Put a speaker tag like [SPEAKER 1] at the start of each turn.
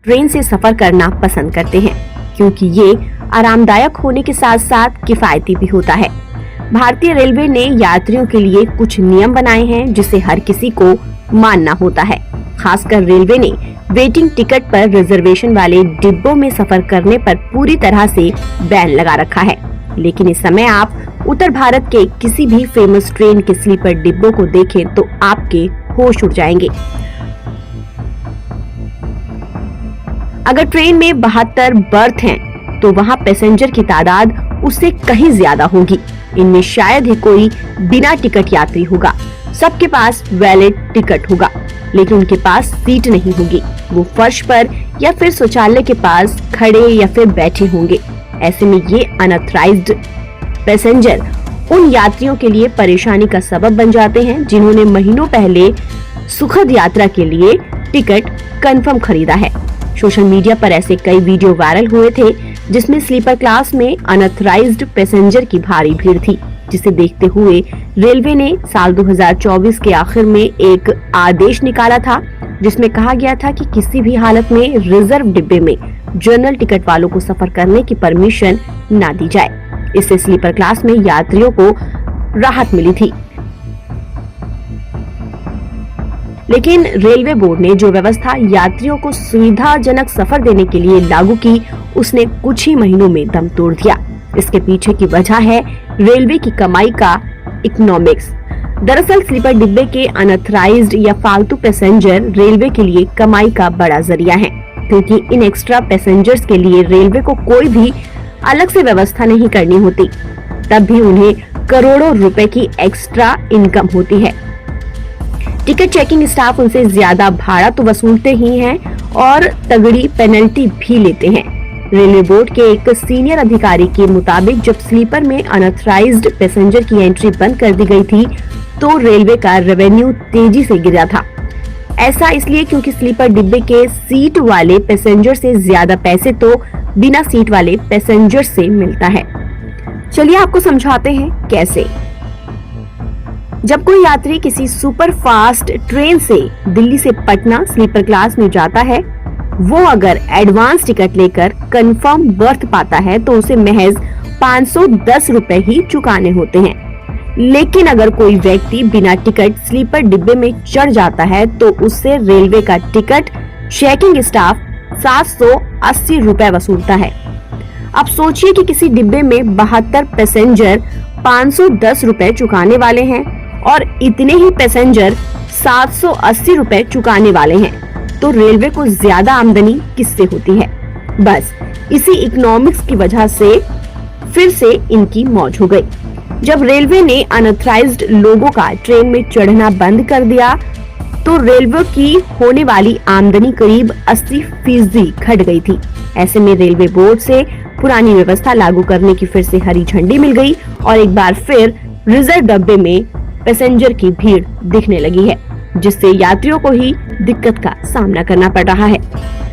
[SPEAKER 1] Train से सफर करना पसंद करते हैं, क्योंकि ये आरामदायक होने के साथ साथ किफायती भी होता है। भारतीय रेलवे ने यात्रियों के लिए कुछ नियम बनाए हैं जिसे हर किसी को मानना होता है। खासकर रेलवे ने वेटिंग टिकट पर रिजर्वेशन वाले डिब्बों में सफर करने पर पूरी तरह से बैन लगा रखा है। लेकिन इस समय आप उत्तर भारत के किसी भी फेमस ट्रेन के स्लीपर डिब्बों को देखें तो आपके होश उड़ जाएंगे। अगर ट्रेन में 72 बर्थ हैं, तो वहाँ पैसेंजर की तादाद उससे कहीं ज्यादा होगी। इनमें शायद ही कोई बिना टिकट यात्री होगा। सबके पास वैलिड टिकट होगा, लेकिन उनके पास सीट नहीं होगी। वो फर्श पर या फिर शौचालय के पास खड़े या फिर बैठे होंगे। ऐसे में ये अनऑथराइज्ड पैसेंजर उन यात्रियों के लिए परेशानी का सबब बन जाते हैं जिन्होंने महीनों पहले सुखद यात्रा के लिए टिकट कंफर्म खरीदा है। सोशल मीडिया पर ऐसे कई वीडियो वायरल हुए थे जिसमें स्लीपर क्लास में अनऑथराइज्ड पैसेंजर की भारी भीड़ थी, जिसे देखते हुए रेलवे ने साल 2024 के आखिर में एक आदेश निकाला था जिसमें कहा गया था कि किसी भी हालत में रिजर्व डिब्बे में जनरल टिकट वालों को सफर करने की परमिशन न दी जाए। इससे स्लीपर क्लास में यात्रियों को राहत मिली थी। लेकिन रेलवे बोर्ड ने जो व्यवस्था यात्रियों को सुविधाजनक सफर देने के लिए लागू की, उसने कुछ ही महीनों में दम तोड़ दिया। इसके पीछे की वजह है रेलवे की कमाई का इकोनॉमिक्स। दरअसल स्लीपर डिब्बे के अनऑथराइज्ड या फालतू पैसेंजर रेलवे के लिए कमाई का बड़ा जरिया है, क्योंकि इन एक्स्ट्रा पैसेंजर्स के लिए रेलवे को कोई भी अलग से व्यवस्था नहीं करनी होती, तब भी उन्हें करोड़ों रुपए की एक्स्ट्रा इनकम होती है। टिकट चेकिंग स्टाफ उनसे ज्यादा भाड़ा तो वसूलते ही हैं और तगड़ी पेनल्टी भी लेते हैं। रेलवे बोर्ड के एक सीनियर अधिकारी के मुताबिक जब स्लीपर में अनऑथराइज्ड पैसेंजर की एंट्री बंद कर दी गई थी, तो रेलवे का रेवेन्यू तेजी से गिरा था। ऐसा इसलिए क्योंकि स्लीपर डिब्बे के सीट वाले पैसेंजर से ज्यादा पैसे तो बिना सीट वाले पैसेंजर से मिलता है। चलिए आपको समझाते हैं कैसे। जब कोई यात्री किसी सुपर फास्ट ट्रेन से दिल्ली से पटना स्लीपर क्लास में जाता है, वो अगर एडवांस टिकट लेकर कंफर्म बर्थ पाता है तो उसे महज 510 रुपए ही चुकाने होते हैं। लेकिन अगर कोई व्यक्ति बिना टिकट स्लीपर डिब्बे में चढ़ जाता है तो उससे रेलवे का टिकट चेकिंग स्टाफ 780 रुपए वसूलता है। अब सोचिए कि किसी डिब्बे में 72 पैसेंजर 510 रुपए चुकाने वाले हैं और इतने ही पैसेंजर 780 रुपए चुकाने वाले हैं, तो रेलवे को ज्यादा आमदनी किससे होती है? बस इसी इकोनॉमिक्स की वजह से फिर से इनकी मौज हो गई। जब रेलवे ने अनऑथराइज्ड लोगों का ट्रेन में चढ़ना बंद कर दिया, तो रेलवे की होने वाली आमदनी करीब 80% घट गई थी। ऐसे में रेलवे बोर्ड से पुरानी व्यवस्था लागू करने की फिर से हरी झंडी मिल गई और एक बार फिर रिजर्व डब्बे में पैसेंजर की भीड़ दिखने लगी है, जिससे यात्रियों को ही दिक्कत का सामना करना पड़ रहा है।